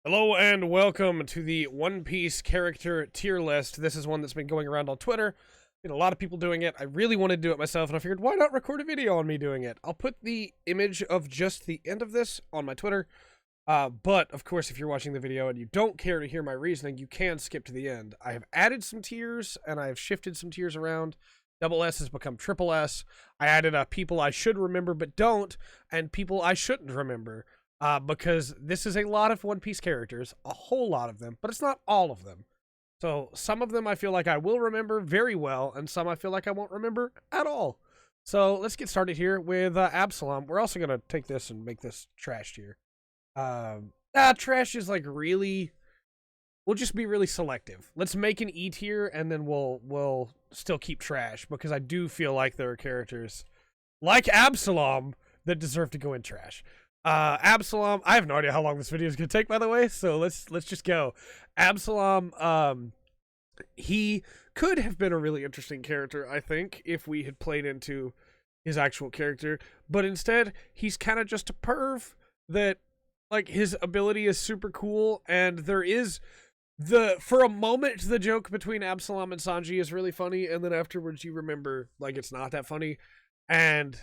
Hello and welcome to the One Piece character tier list. This is one that's been going around on Twitter. A lot of people doing it. I really wanted to do it myself, and I figured, why not record a video on me doing it? I'll put the image of just the end of this on my Twitter. But, of course, if you're watching the video and you don't care to hear my reasoning, you can skip to the end. I have added some tiers, and I have shifted some tiers around. Double S has become triple S. I added people I should remember but don't, and people I shouldn't remember. Because this is a lot of One Piece characters, a whole lot of them, but it's not all of them. So some of them I feel like I will remember very well, and some I feel like I won't remember at all. So let's get started here with Absalom. We're also going to take this and make this trash tier. Trash is like really... We'll just be really selective. Let's make an E tier, and then we'll still keep trash, because I do feel like there are characters like Absalom that deserve to go in trash. Absalom, I have no idea how long this video is going to take, by the way, so let's just go. Absalom, he could have been a really interesting character, I think, if we had played into his actual character, but instead, he's kind of just a perv that, like, his ability is super cool, and there is for a moment, the joke between Absalom and Sanji is really funny, and then afterwards you remember, like, it's not that funny, and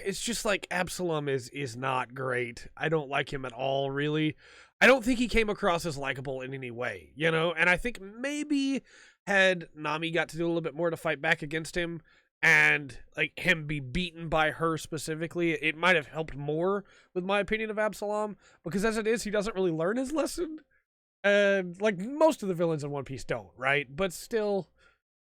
it's just like Absalom is not great. I don't like him at all, really. I don't think he came across as likable in any way, you know? And I think maybe had Nami got to do a little bit more to fight back against him and like him be beaten by her specifically, it might have helped more with my opinion of Absalom, because as it is, he doesn't really learn his lesson. And like most of the villains in One Piece don't, right? But still,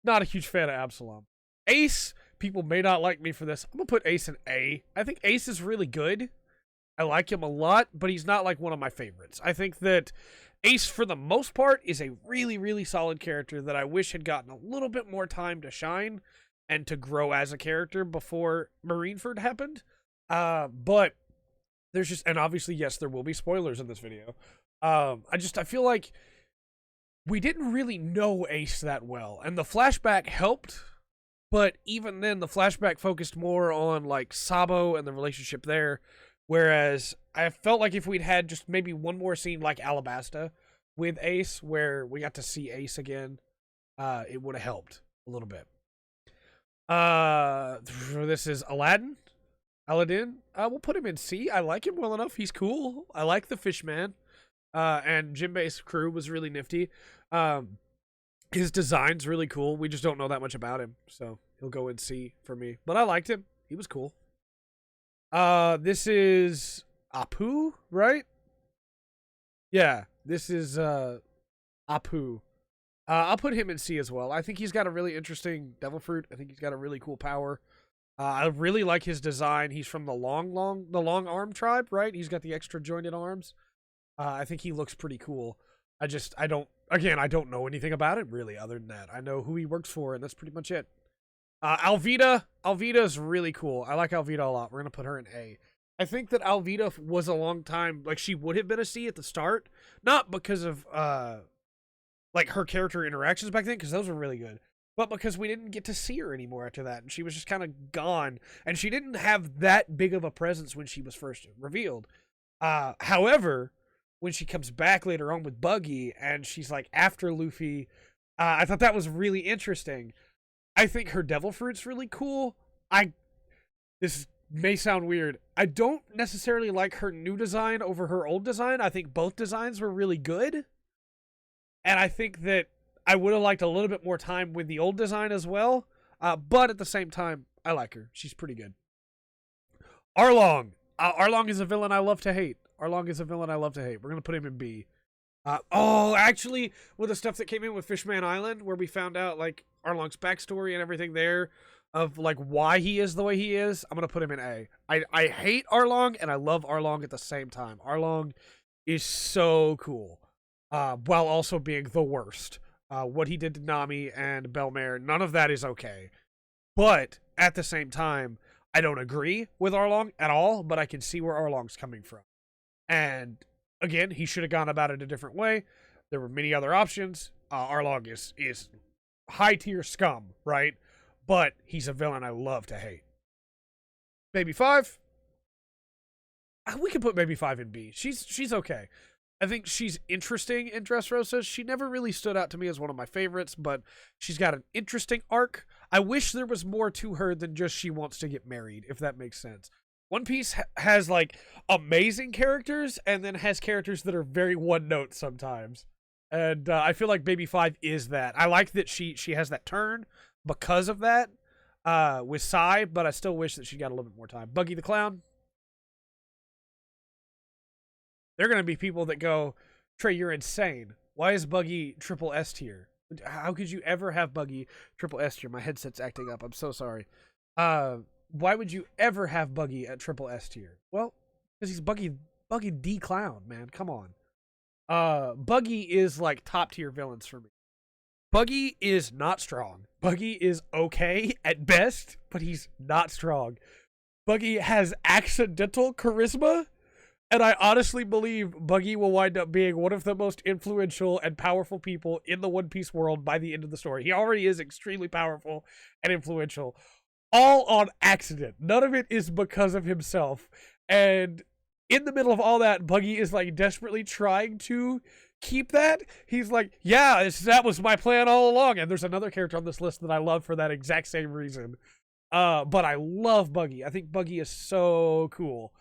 not a huge fan of Absalom. Ace, people may not like me for this. I'm going to put Ace in A. I think Ace is really good. I like him a lot, but he's not like one of my favorites. I think that Ace, for the most part, is a really, really solid character that I wish had gotten a little bit more time to shine and to grow as a character before Marineford happened. But there's just, and obviously, yes, there will be spoilers in this video. I feel like we didn't really know Ace that well, and the flashback helped. But even then, the flashback focused more on, like, Sabo and the relationship there. Whereas, I felt like if we'd had just maybe one more scene like Alabasta with Ace, where we got to see Ace again, it would have helped a little bit. This is Aladdin. We'll put him in C. I like him well enough. He's cool. I like the Fishman. And Jinbei's crew was really nifty. His design's really cool. We just don't know that much about him, so he'll go in C for me. But I liked him. He was cool. This is Apu, right? Yeah, this is Apu. I'll put him in C as well. I think he's got a really interesting devil fruit. I think he's got a really cool power. I really like his design. He's from the long arm tribe, right? He's got the extra jointed arms. I think he looks pretty cool. I don't know anything about him, really, other than that. I know who he works for, and that's pretty much it. Alvida is really cool. I like Alvida a lot. We're going to put her in A. I think that Alvida was a long time, like, she would have been a C at the start. Not because of, like, her character interactions back then, because those were really good. But because we didn't get to see her anymore after that, and she was just kind of gone. And she didn't have that big of a presence when she was first revealed. However, when she comes back later on with Buggy and she's like after Luffy, I thought that was really interesting. I think her devil fruit's really cool. This may sound weird. I don't necessarily like her new design over her old design. I think both designs were really good. And I think that I would have liked a little bit more time with the old design as well. But at the same time, I like her. She's pretty good. Arlong. Arlong is a villain I love to hate. We're going to put him in B. Actually, with the stuff that came in with Fishman Island, where we found out, like, Arlong's backstory and everything there, of, like, why he is the way he is, I'm going to put him in A. I hate Arlong, and I love Arlong at the same time. Arlong is so cool, while also being the worst. What he did to Nami and Belmare, none of that is okay. But, at the same time, I don't agree with Arlong at all, but I can see where Arlong's coming from. And again, he should have gone about it a different way. There were many other options. Arlong is high tier scum, right? But he's a villain I love to hate. Baby 5. We could put Baby 5 in B. She's okay. I think she's interesting in Dressrosa. She never really stood out to me as one of my favorites, but she's got an interesting arc. I wish there was more to her than just she wants to get married, if that makes sense. One Piece has like amazing characters and then has characters that are very one note sometimes. And I feel like Baby 5 is that. I like that she has that turn because of that with Sai, but I still wish that she got a little bit more time. Buggy the Clown. They're going to be people that go, Trey, you're insane. Why is Buggy triple S tier? How could you ever have Buggy triple S tier? My headset's acting up. I'm so sorry. Why would you ever have Buggy at triple S tier? Well, because he's Buggy D Clown, man. Come on. Buggy is like top tier villains for me. Buggy is not strong. Buggy is okay at best, but he's not strong. Buggy has accidental charisma. And I honestly believe Buggy will wind up being one of the most influential and powerful people in the One Piece world by the end of the story. He already is extremely powerful and influential. All on accident. None of it is because of himself. And in the middle of all that, Buggy is like desperately trying to keep that. He's like, yeah, that was my plan all along. And there's another character on this list that I love for that exact same reason. But I love Buggy. I think Buggy is so cool.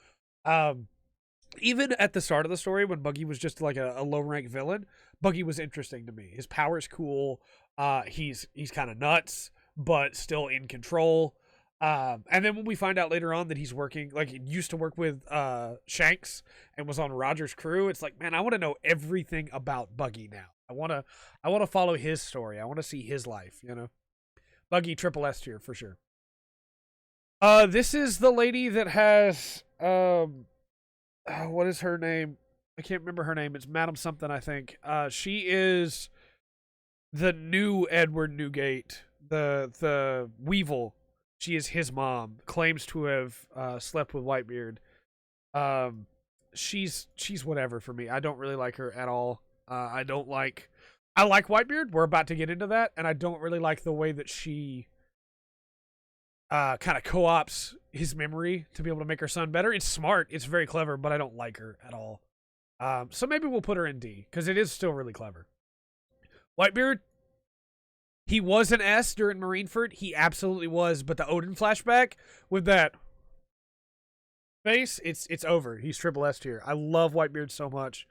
Even at the start of the story, when Buggy was just like a low-rank villain, Buggy was interesting to me. His power is cool. He's kind of nuts, but still in control. And then when we find out later on that he's working, like he used to work with Shanks and was on Roger's crew, it's like, man, I want to know everything about Buggy now. I want to follow his story. I want to see his life. You know, Buggy triple S tier for sure. This is the lady that has what is her name? I can't remember her name. It's Madam something, I think. She is the new Edward Newgate, the Weevil. She is his mom. Claims to have slept with Whitebeard. She's whatever for me. I don't really like her at all. I like Whitebeard. We're about to get into that, and I don't really like the way that she kind of co-ops his memory to be able to make her son better. It's smart. It's very clever, but I don't like her at all. So maybe we'll put her in D, because it is still really clever. Whitebeard, he was an S during Marineford. He absolutely was, but the Odin flashback with that face, it's over. He's triple S tier. I love Whitebeard so much.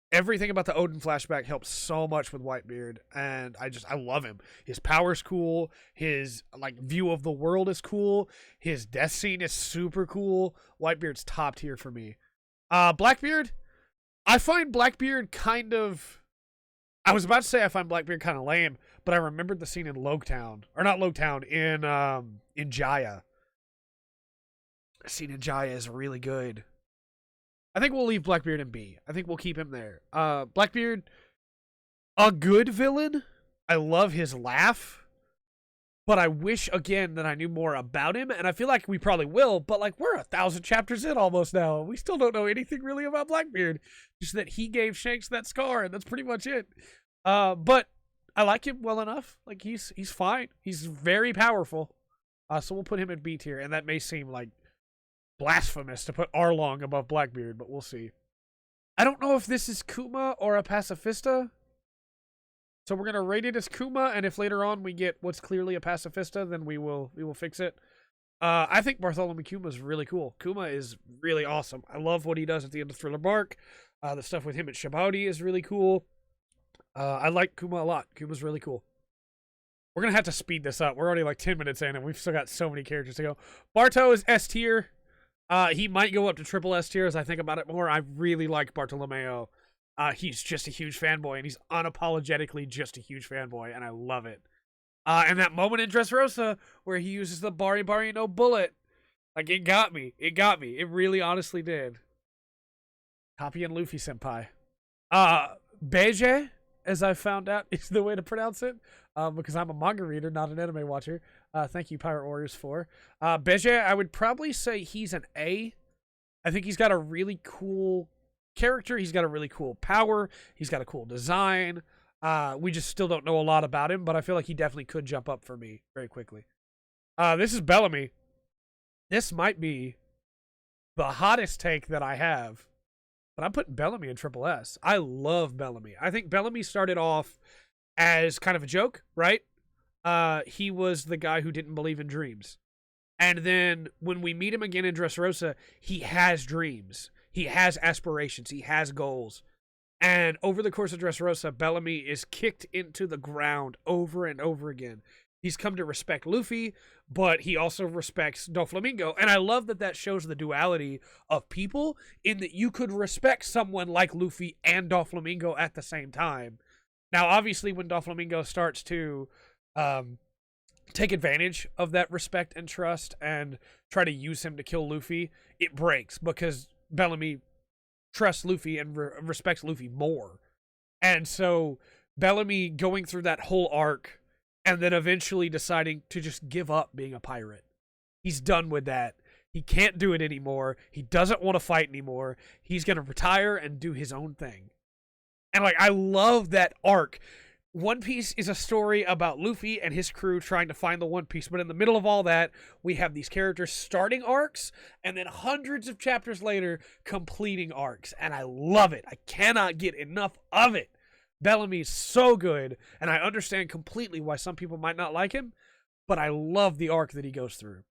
Everything about the Odin flashback helps so much with Whitebeard, and I love him. His power's cool. His like view of the world is cool. His death scene is super cool. Whitebeard's top tier for me. Blackbeard, I find Blackbeard kind of. I was about to say I find Blackbeard kind of lame, but I remembered the scene in Loguetown, or not Loguetown, in Jaya. The scene in Jaya is really good. I think we'll leave Blackbeard in B. I think we'll keep him there. Blackbeard, a good villain. I love his laugh. But I wish, again, that I knew more about him. And I feel like we probably will. But, like, we're 1,000 chapters in almost now. We still don't know anything really about Blackbeard. Just that he gave Shanks that scar, and that's pretty much it. But I like him well enough. Like, he's fine. He's very powerful. So we'll put him in B tier. And that may seem, like, blasphemous to put Arlong above Blackbeard, but we'll see. I don't know if this is Kuma or a pacifista. So we're gonna rate it as Kuma, and if later on we get what's clearly a pacifista, then we will fix it. I think Bartholomew Kuma is really cool. Kuma is really awesome. I love what he does at the end of Thriller Bark. The stuff with him at Shabauti is really cool. I like Kuma a lot. Kuma's really cool. We're gonna have to speed this up. We're already like 10 minutes in, and we've still got so many characters to go. Barto is S tier. He might go up to triple S tier as I think about it more. I really like Bartolomeo. He's just a huge fanboy, and he's unapologetically just a huge fanboy, and I love it. And that moment in Dressrosa where he uses the Bari Bari no bullet, like, it got me. It got me. It really honestly did. Happy and Luffy senpai. Beige, as I found out, is the way to pronounce it, because I'm a manga reader, not an anime watcher. Thank you, Pirate Warriors 4. Beige, I would probably say he's an A. I think he's got a really cool character. He's got a really cool power. He's got a cool design. We just still don't know a lot about him, but I feel like he definitely could jump up for me very quickly. This is Bellamy. This might be the hottest take that I have but I'm putting Bellamy in Triple S. I love Bellamy. I think Bellamy started off as kind of a joke, right? He was the guy who didn't believe in dreams. And then when we meet him again in Dressrosa, he has dreams. He has aspirations. He has goals. And over the course of Dressrosa, Bellamy is kicked into the ground over and over again. He's come to respect Luffy, but he also respects Doflamingo. And I love that that shows the duality of people in that you could respect someone like Luffy and Doflamingo at the same time. Now, obviously, when Doflamingo starts to take advantage of that respect and trust and try to use him to kill Luffy, it breaks because Bellamy trusts Luffy and respects Luffy more. And so Bellamy going through that whole arc and then eventually deciding to just give up being a pirate. He's done with that. He can't do it anymore. He doesn't want to fight anymore. He's going to retire and do his own thing. And like, I love that arc. One Piece is a story about Luffy and his crew trying to find the One Piece, but in the middle of all that, we have these characters starting arcs, and then hundreds of chapters later, completing arcs, and I love it. I cannot get enough of it. Bellamy's so good, and I understand completely why some people might not like him, but I love the arc that he goes through.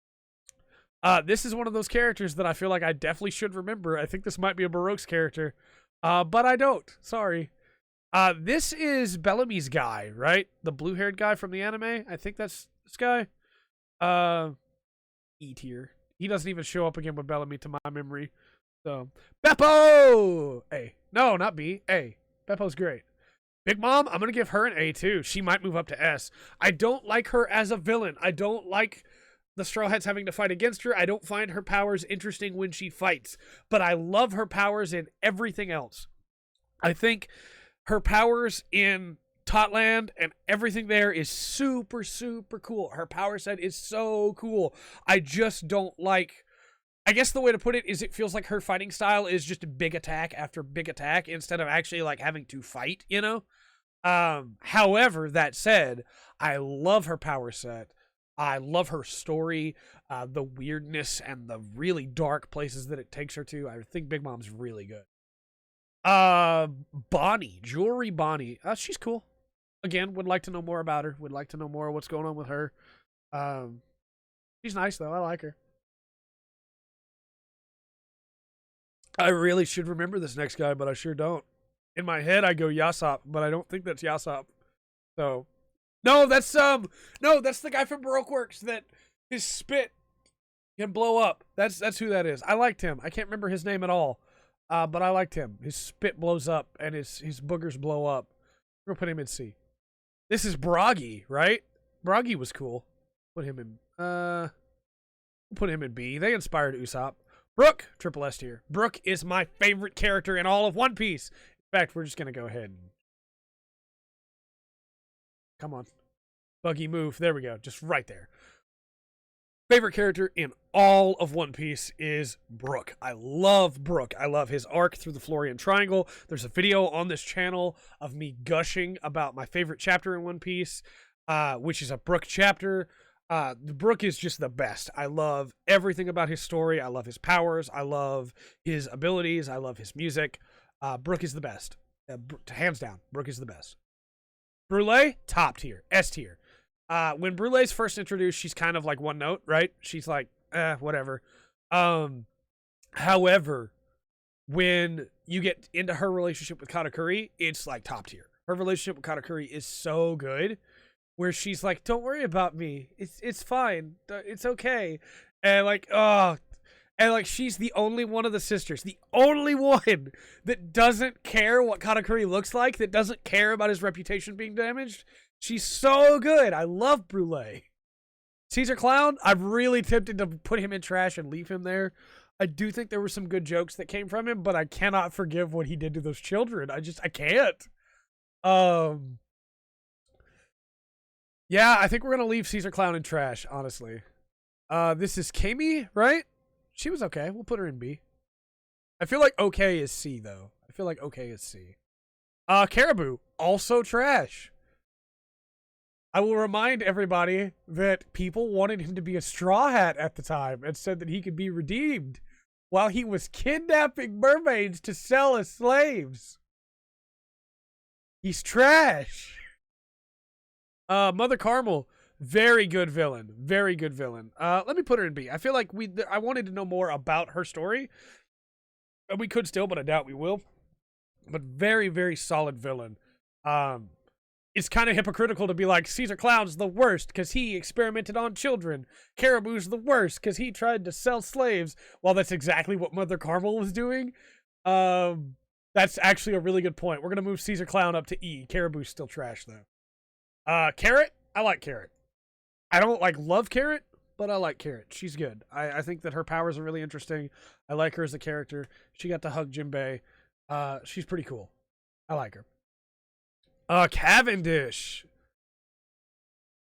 This is one of those characters that I feel like I definitely should remember. I think this might be a Baroque's character, but I don't. Sorry. This is Bellamy's guy, right? The blue-haired guy from the anime. I think that's this guy. E tier. He doesn't even show up again with Bellamy to my memory. So, Beppo! A. No, not B. A. Beppo's great. Big Mom, I'm going to give her an A too. She might move up to S. I don't like her as a villain. I don't like the Straw Hats having to fight against her. I don't find her powers interesting when she fights. But I love her powers in everything else. I think her powers in Totland and everything there is super, super cool. Her power set is so cool. I just don't like... I guess the way to put it is it feels like her fighting style is just a big attack after big attack instead of actually like having to fight, you know? However, that said, I love her power set. I love her story, the weirdness and the really dark places that it takes her to. I think Big Mom's really good. Bonnie, Jewelry Bonnie. She's cool. Again, would like to know more about her. Would like to know more what's going on with her. She's nice though. I like her. I really should remember this next guy, but I sure don't. In my head, I go Yasopp, but I don't think that's Yasopp. So, no, that's the guy from Baroque Works that his spit can blow up. That's who that is. I liked him. I can't remember his name at all, but I liked him. His spit blows up and his boogers blow up. We're gonna put him in C. This is Bragi, right? Bragi was cool. Put him in. We'll put him in B. They inspired Usopp. Brook, triple S tier. Brook is my favorite character in all of One Piece. In fact, we're just going to go ahead and... Come on. Buggy move. There we go. Just right there. Favorite character in all of One Piece is Brook. I love Brook. I love his arc through the Florian Triangle. There's a video on this channel of me gushing about my favorite chapter in One Piece, which is a Brook chapter. Brook is just the best. I love everything about his story. I love his powers. I love his abilities. I love his music. Brook is the best. Hands down, Brook is the best. Brule, top tier. S tier. When Brule's first introduced, she's kind of like one note, right? She's like, whatever. However, when you get into her relationship with Katakuri, it's like top tier. Her relationship with Katakuri is so good. Where she's like, don't worry about me. It's fine. It's okay. And like, and like she's the only one of the sisters, the only one that doesn't care what Katakuri looks like, that doesn't care about his reputation being damaged. She's so good. I love Brule. Caesar Clown, I'm really tempted to put him in trash and leave him there. I do think there were some good jokes that came from him, but I cannot forgive what he did to those children. I can't. Yeah, I think we're going to leave Caesar Clown in trash, honestly. This is Kami, right? She was okay. We'll put her in B. I feel like okay is C, though. I feel like okay is C. Caribou, also trash. I will remind everybody that people wanted him to be a Straw Hat at the time and said that he could be redeemed. while he was kidnapping mermaids to sell as slaves. He's trash. Mother Carmel, very good villain. Very good villain. Let me put her in B. I feel like I wanted to know more about her story. And we could still, but I doubt we will. But very, very solid villain. It's kind of hypocritical to be like, Caesar Clown's the worst because he experimented on children. Caribou's the worst because he tried to sell slaves. Well, that's exactly what Mother Carmel was doing. That's actually a really good point. We're going to move Caesar Clown up to E. Caribou's still trash, though. Carrot? I like Carrot. I don't, love Carrot, but I like Carrot. She's good. I think that her powers are really interesting. I like her as a character. She got to hug Jinbei. She's pretty cool. I like her. Cavendish.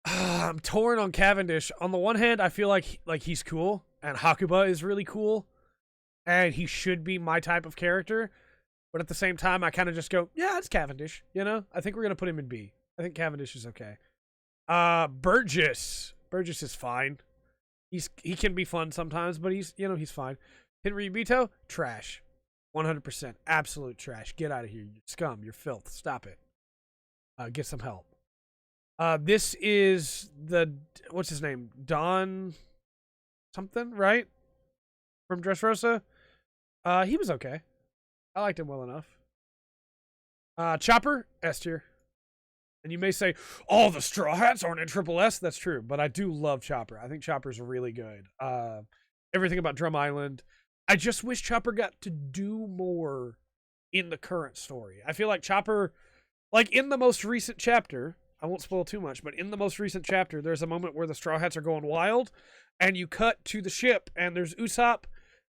I'm torn on Cavendish. On the one hand, I feel like he's cool, and Hakuba is really cool, and he should be my type of character. But at the same time, I kind of just go, yeah, it's Cavendish. You know, I think we're gonna put him in B. I think Cavendish is okay. Burgess. Burgess is fine. He can be fun sometimes, but he's fine. Hinryubito, trash. 100%, absolute trash. Get out of here, you scum. You're filth. Stop it. Get some help. This is what's his name? Don something, right? From Dressrosa. He was okay. I liked him well enough. Chopper, S tier. And you may say, oh, the Straw Hats aren't in Triple S. That's true, but I do love Chopper. I think Chopper's really good. Everything about Drum Island. I just wish Chopper got to do more in the current story. I feel like Chopper, in the most recent chapter, I won't spoil too much, but in the most recent chapter, there's a moment where the Straw Hats are going wild, and you cut to the ship, and there's Usopp,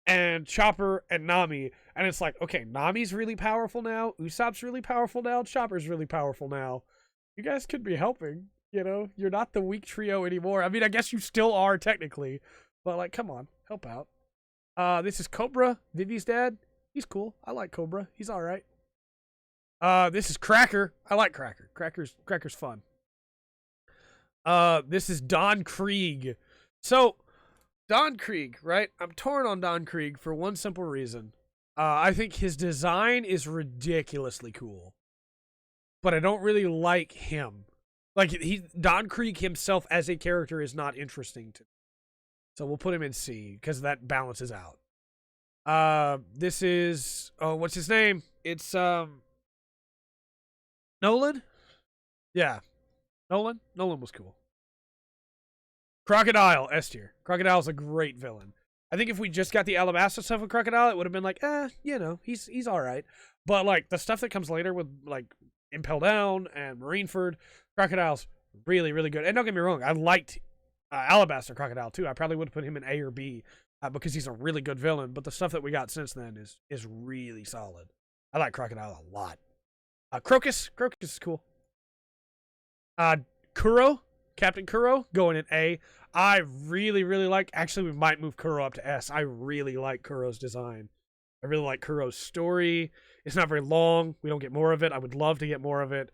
and Chopper, and Nami, and it's like, okay, Nami's really powerful now, Usopp's really powerful now, Chopper's really powerful now. You guys could be helping, you're not the weak trio anymore. I mean, I guess you still are, technically, but, come on, help out. This is Cobra, Vivi's dad. He's cool. I like Cobra. He's alright. This is Cracker. I like Cracker. Cracker's fun. This is Don Krieg. So, Don Krieg, right? I'm torn on Don Krieg for one simple reason. I think his design is ridiculously cool. But I don't really like him. Don Krieg himself as a character is not interesting to me. So we'll put him in C, because that balances out. This is, what's his name? It's, Nolan? Yeah. Nolan? Nolan was cool. Crocodile, S tier. Crocodile's a great villain. I think if we just got the Alabasta stuff with Crocodile, it would have been like, he's alright. But, the stuff that comes later with, Impel Down and Marineford, Crocodile's really, really good. And don't get me wrong, I liked Alabasta Crocodile, too. I probably would have put him in A or B because he's a really good villain. But the stuff that we got since then is really solid. I like Crocodile a lot. Crocus. Crocus is cool. Kuro. Captain Kuro, going in A. I really, really like... Actually, we might move Kuro up to S. I really like Kuro's design. I really like Kuro's story. It's not very long. We don't get more of it. I would love to get more of it.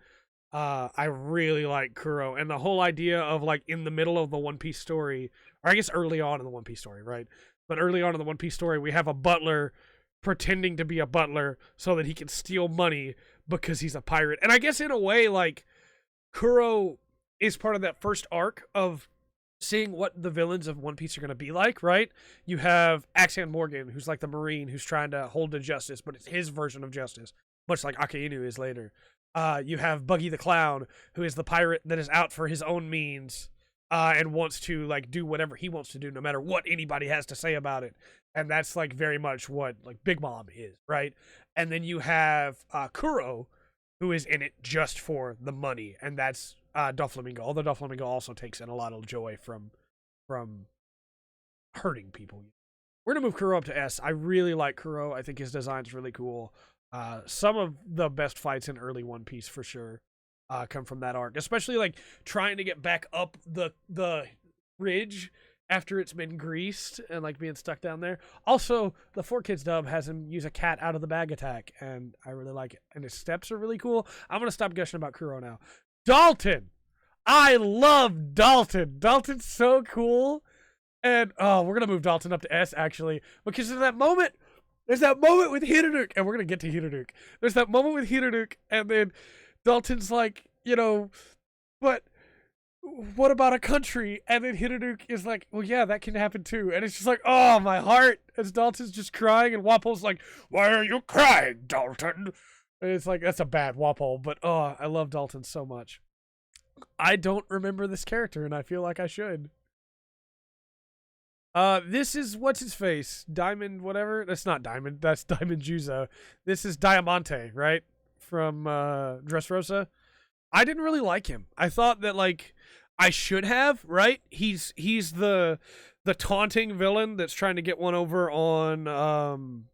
I really like Kuro. And the whole idea of, in the middle of the One Piece story, or I guess early on in the One Piece story, right? But early on in the One Piece story, we have a butler pretending to be a butler so that he can steal money because he's a pirate. And I guess in a way, Kuro is part of that first arc of seeing what the villains of One Piece are going to be like, right? You have Axan Morgan, who's the Marine who's trying to hold to justice, but it's his version of justice, much like Akainu is later. You have Buggy the Clown, who is the pirate that is out for his own means and wants to, do whatever he wants to do, no matter what anybody has to say about it. And that's, very much what, Big Mom is, right? And then you have Kuro, who is in it just for the money, and that's Doflamingo. Although Doflamingo also takes in a lot of joy from hurting people. We're going to move Kuro up to S. I really like Kuro. I think his design's really cool. Some of the best fights in early One Piece, for sure, come from that arc. Especially, trying to get back up the ridge after it's been greased and, being stuck down there. Also, the 4Kids dub has him use a cat out of the bag attack, and I really like it. And his steps are really cool. I'm going to stop gushing about Kuro now. Dalton! I love Dalton! Dalton's so cool. And oh, we're gonna move Dalton up to S actually, because there's that moment with Hiranuk, and we're gonna get to Hiranuk. There's that moment with Hiranuk, and then Dalton's like, but what about a country? And then Hiranuk is like, well, yeah, that can happen too. And it's just like, oh, my heart, as Dalton's just crying, and Wapole's like, why are you crying, Dalton? And it's like, that's a bad Wapole, but oh, I love Dalton so much. I don't remember this character, and I feel like I should. This is what's his face? Diamond whatever? That's not Diamond. That's Diamond Juzo. This is Diamante, right? From Dressrosa. I didn't really like him. I thought that like I should have, right? He's the taunting villain that's trying to get one over on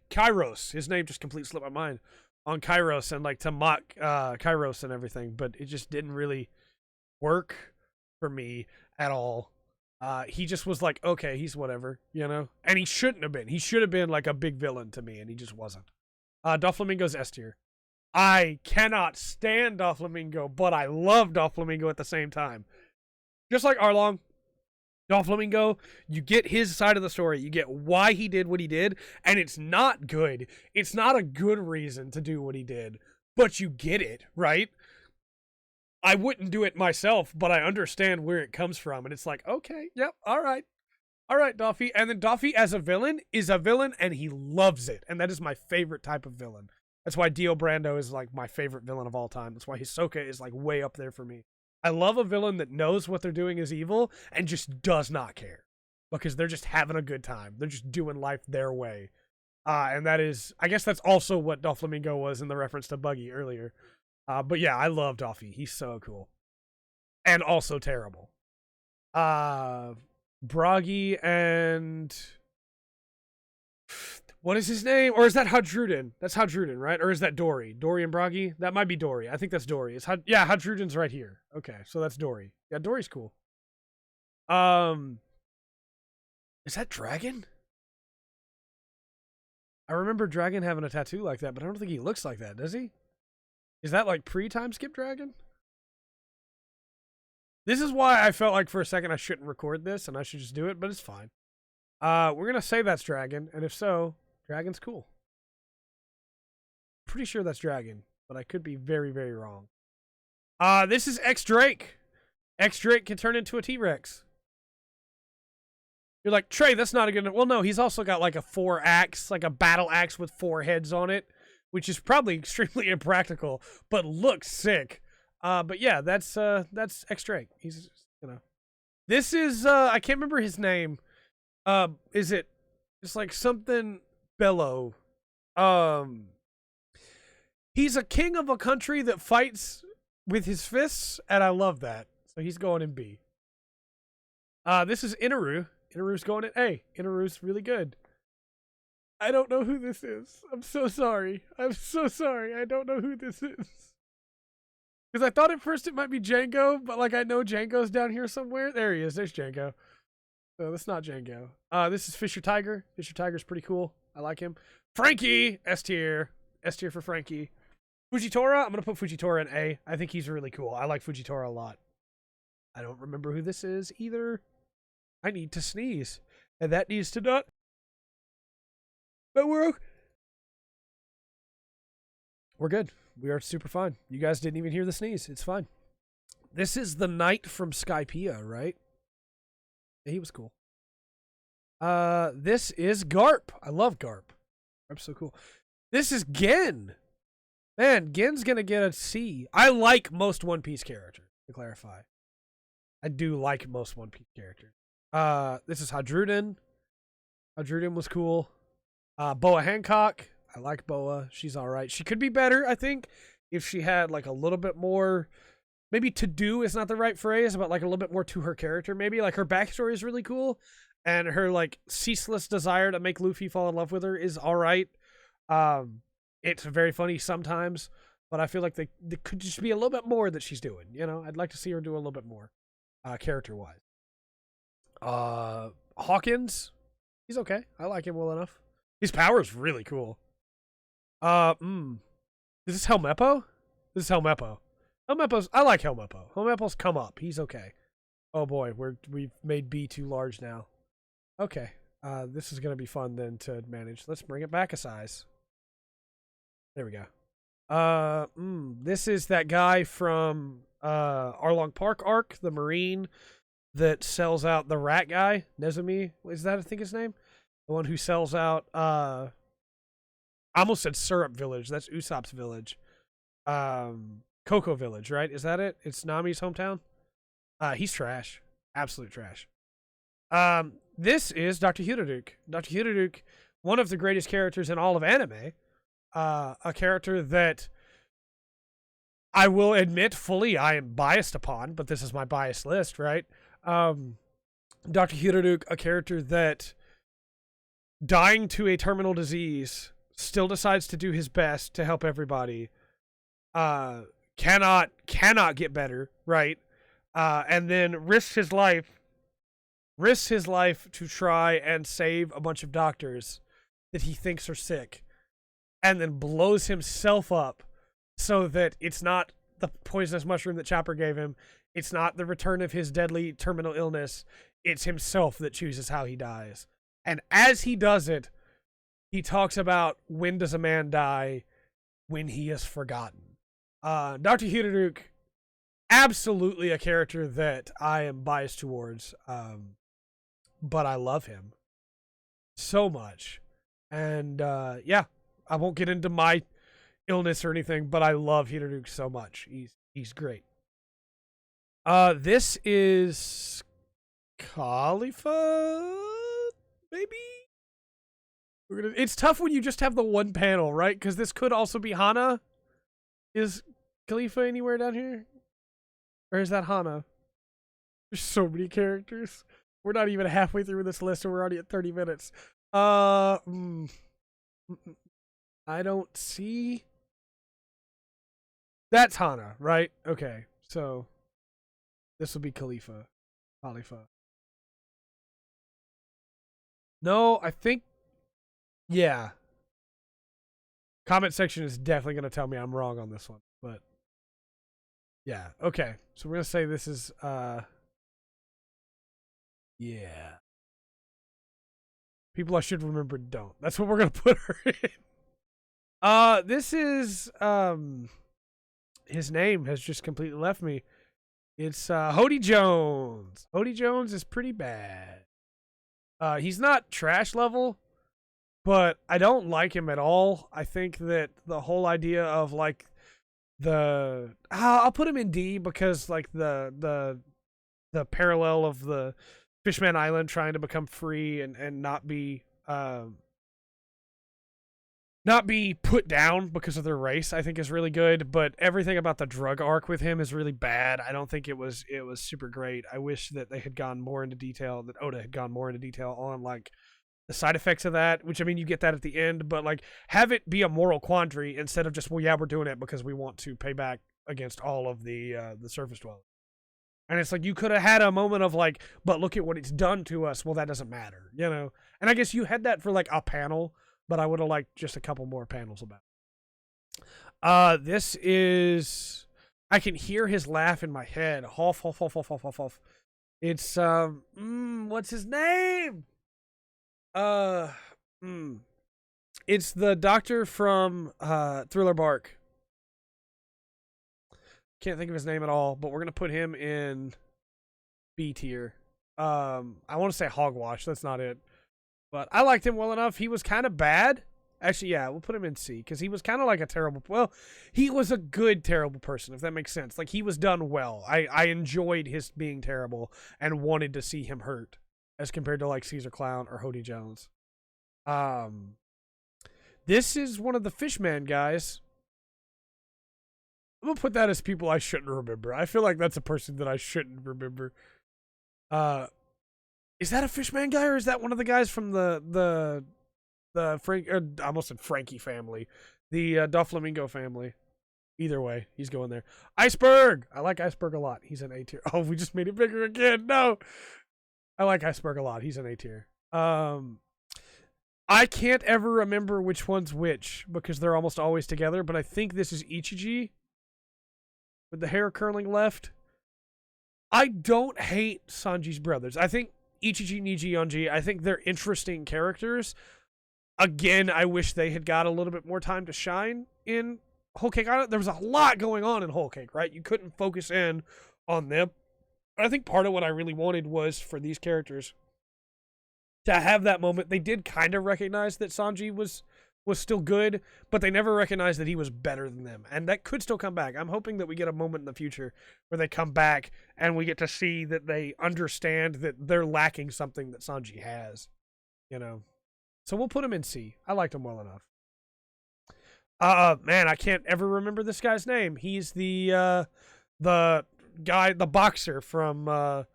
Kairos. His name just completely slipped my mind. On Kairos, and like to mock Kairos and everything, but it just didn't really work for me at all. He just was like, okay, he's whatever, and he shouldn't have been. He should have been like a big villain to me, and he just wasn't. Doflamingo's S tier. I cannot stand Doflamingo, but I love Doflamingo at the same time. Just like Arlong, Doflamingo, you get his side of the story. You get why he did what he did, and it's not good. It's not a good reason to do what he did, but you get it, right? I wouldn't do it myself, but I understand where it comes from, and it's like, okay, yep, all right, Doffy. And then Doffy as a villain is a villain, and he loves it, and that is my favorite type of villain. That's why Dio Brando is like my favorite villain of all time. That's why Hisoka is like way up there for me. I love a villain that knows what they're doing is evil and just does not care, because they're just having a good time. They're just doing life their way. And that is, I guess that's also what Doflamingo was in the reference to Buggy earlier. But yeah, I love Doffy. He's so cool. And also terrible. Bragi and... What is his name? Or is that Hadruden? That's Hadruden, right? Or is that Dory? Dory and Bragi? That might be Dory. I think that's Dory. Yeah, Hadruden's right here. Okay, so that's Dory. Yeah, Dory's cool. Is that Dragon? I remember Dragon having a tattoo like that, but I don't think he looks like that, does he? Is that like pre-time skip Dragon? This is why I felt like for a second I shouldn't record this and I should just do it, but it's fine. We're going to say that's Dragon, and if so, Dragon's cool. Pretty sure that's Dragon, but I could be very, very wrong. This is X-Drake. X-Drake can turn into a T-Rex. You're like, Trey, that's not a good... Well, no, he's also got like a 4-axe, like a battle axe with 4 heads on it, which is probably extremely impractical, but looks sick. But yeah, that's X-Drake. He's, This is, I can't remember his name. It's like something Bello. He's a king of a country that fights with his fists, and I love that. So he's going in B. This is Inaru. Inaru's going in A. Inaru's really good. I don't know who this is. I'm so sorry. I'm so sorry. I don't know who this is. Because I thought at first it might be Django, but like I know Django's down here somewhere. There he is. There's Django. So that's not Django. This is Fisher Tiger. Fisher Tiger's pretty cool. I like him. Frankie! S tier. S tier for Frankie. Fujitora. I'm going to put Fujitora in A. I think he's really cool. I like Fujitora a lot. I don't remember who this is either. I need to sneeze. And that needs to not. But we're good. We are super fine. You guys didn't even hear the sneeze. It's fine. This is the knight from Skypiea, right? Yeah, he was cool. This is Garp. I love Garp. Garp's so cool. This is Gen. Man, Gen's gonna get a C. I like most One Piece characters, to clarify. I do like most One Piece characters. This is Hadruden. Hadruden was cool. Boa Hancock. I like Boa. She's alright. She could be better, I think, if she had like a little bit more, maybe to do is not the right phrase, but like a little bit more to her character, maybe. Like her backstory is really cool, and her like ceaseless desire to make Luffy fall in love with her is alright. It's very funny sometimes, but I feel like there could just be a little bit more that she's doing, I'd like to see her do a little bit more, character-wise. Hawkins, he's okay. I like him well enough. His power is really cool. Is this Helmeppo? This is Helmeppo. I like Helmeppo. Helmeppo's come up. He's okay. Oh boy, we've made B too large now. Okay. This is gonna be fun then to manage. Let's bring it back a size. There we go. This is that guy from Arlong Park arc, the Marine that sells out the rat guy. Nezumi, is that I think his name? The one who sells out I almost said Syrup Village. That's Usopp's village. Cocoa Village, right? Is that it? It's Nami's hometown? He's trash. Absolute trash. This is Dr. Hiraduk. Dr. Hiraduk, one of the greatest characters in all of anime. A character that I will admit fully I am biased upon, but this is my biased list, right? Dr. Hiraduk, a character that, dying to a terminal disease, still decides to do his best to help everybody. Cannot get better, right? And then risks his life to try and save a bunch of doctors that he thinks are sick, and then blows himself up so that it's not the poisonous mushroom that Chopper gave him. It's not the return of his deadly terminal illness. It's himself that chooses how he dies. And as he does it, he talks about when does a man die? When he is forgotten. Dr. Hiraduk, absolutely a character that I am biased towards, but I love him so much. And yeah, I won't get into my illness or anything, but I love Hiraduk so much. He's great. This is Khalifa, maybe? It's tough when you just have the one panel, right? Because this could also be Hana. Is Khalifa anywhere down here? Or is that Hana? There's so many characters. We're not even halfway through this list and we're already at 30 minutes. I don't see. That's Hana, right? Okay, so this will be Khalifa. No, I think. Yeah. Comment section is definitely going to tell me I'm wrong on this one, but yeah. Okay. So we're going to say this is yeah. People I should remember don't. That's what we're going to put her in. This is his name has just completely left me. It's Hody Jones. Hody Jones is pretty bad. He's not trash level, but I don't like him at all. I think that the whole idea of like I'll put him in D because like the parallel of the Fishman Island trying to become free and not be put down because of their race, I think is really good. But everything about the drug arc with him is really bad. I don't think it was super great. I wish that they had gone more into detail, that Oda had gone more into detail on like the side effects of that, which I mean, you get that at the end, but like have it be a moral quandary instead of just, well, yeah, we're doing it because we want to pay back against all of the surface dwellers. And it's like, you could have had a moment of like, but look at what it's done to us. Well, that doesn't matter, you know? And I guess you had that for like a panel, but I would have liked just a couple more panels about it. This is, I can hear his laugh in my head. Hoff. It's, what's his name? It's the doctor from Thriller Bark. Can't think of his name at all, but we're gonna put him in B tier. I want to say Hogwash. That's not it, but I liked him well enough. He was kind of bad. Actually, yeah, we'll put him in C because he was kind of like a terrible. Well, he was a good terrible person, if that makes sense. Like he was done well. I enjoyed his being terrible and wanted to see him hurt, as compared to like Caesar Clown or Hody Jones. This is one of the Fishman guys. I'm gonna put that as people I shouldn't remember. I feel like that's a person that I shouldn't remember. Is that a Fishman guy or is that one of the guys from the Frank? I almost said Frankie family, the Doflamingo family. Either way, he's going there. Iceberg. I like Iceberg a lot. He's an A tier. Oh, we just made it bigger again. No, I like Iceberg a lot. He's an A tier. I can't ever remember which one's which because they're almost always together. But I think this is Ichiji with the hair curling left. I don't hate Sanji's brothers. I think Ichiji, Niji, Yonji, I think they're interesting characters. Again, I wish they had got a little bit more time to shine in Whole Cake Island. There was a lot going on in Whole Cake, right? You couldn't focus in on them. I think part of what I really wanted was for these characters to have that moment. They did kind of recognize that Sanji was still good, but they never recognized that he was better than them. And that could still come back. I'm hoping that we get a moment in the future where they come back and we get to see that they understand that they're lacking something that Sanji has, you know. So we'll put him in C. I liked him well enough. Man, I can't ever remember this guy's name. He's the guy, the boxer from, there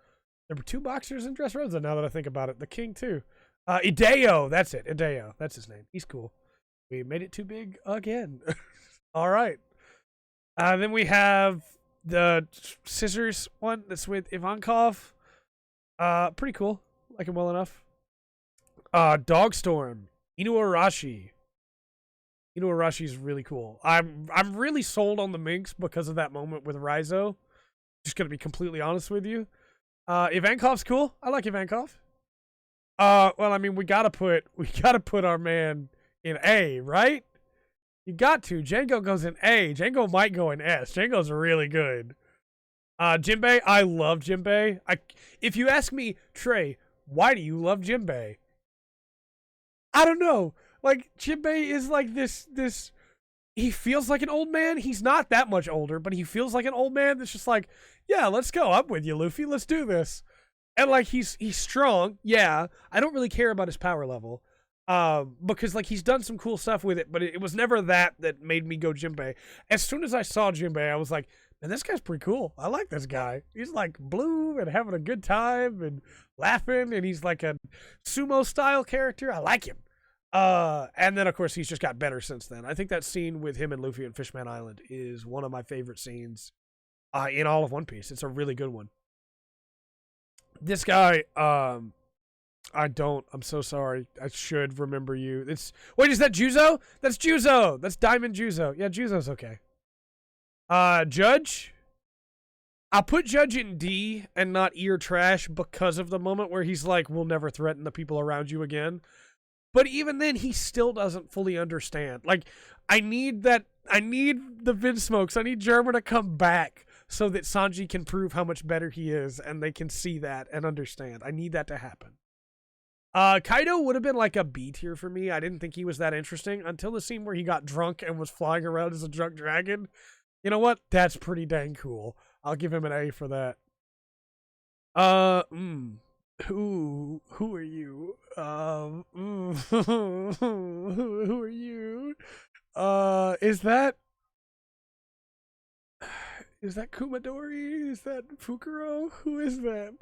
were 2 boxers in Dressrosa now that I think about it. The king, too. Hideo, that's it. Hideo, that's his name. He's cool. We made it too big again. All right. Then we have the scissors one that's with Ivankov. Pretty cool. Like him well enough. Dogstorm. Inuarashi. Inuarashi's really cool. I'm really sold on the Minx because of that moment with Raizo. Just gonna be completely honest with you. Ivankov's cool. I like Ivankov. Well, I mean, we gotta put our man in A, right? You got to. Django goes in A. Django might go in S. Django's really good. Jinbei, I love Jinbei. If you ask me, Trey, why do you love Jinbei? I don't know. Like, Jinbei is like this, he feels like an old man. He's not that much older, but he feels like an old man that's just like, yeah, let's go. I'm with you, Luffy. Let's do this. And like, he's strong. Yeah. I don't really care about his power level. Because like he's done some cool stuff with it, but it was never that made me go Jinbei. As soon as I saw Jinbei, I was like, man, this guy's pretty cool. I like this guy. He's like blue and having a good time and laughing, and he's like a sumo style character. I like him. And then of course he's just got better since then. I think that scene with him and Luffy in Fishman Island is one of my favorite scenes in all of One Piece. It's a really good one. This guy, I'm so sorry. I should remember you. Wait, is that Juzo? That's Juzo. That's Diamond Juzo. Yeah, Juzo's okay. Judge? I'll put Judge in D and not ear trash because of the moment where he's like, we'll never threaten the people around you again. But even then, he still doesn't fully understand. Like, I need the Vinsmokes. I need Germa to come back so that Sanji can prove how much better he is and they can see that and understand. I need that to happen. Kaido would have been like a B tier for me. I didn't think he was that interesting until the scene where he got drunk and was flying around as a drunk dragon. You know what? That's pretty dang cool. I'll give him an A for that. Who are you? Who are you? Is that Kumadori? Is that Fukuro? Who is that?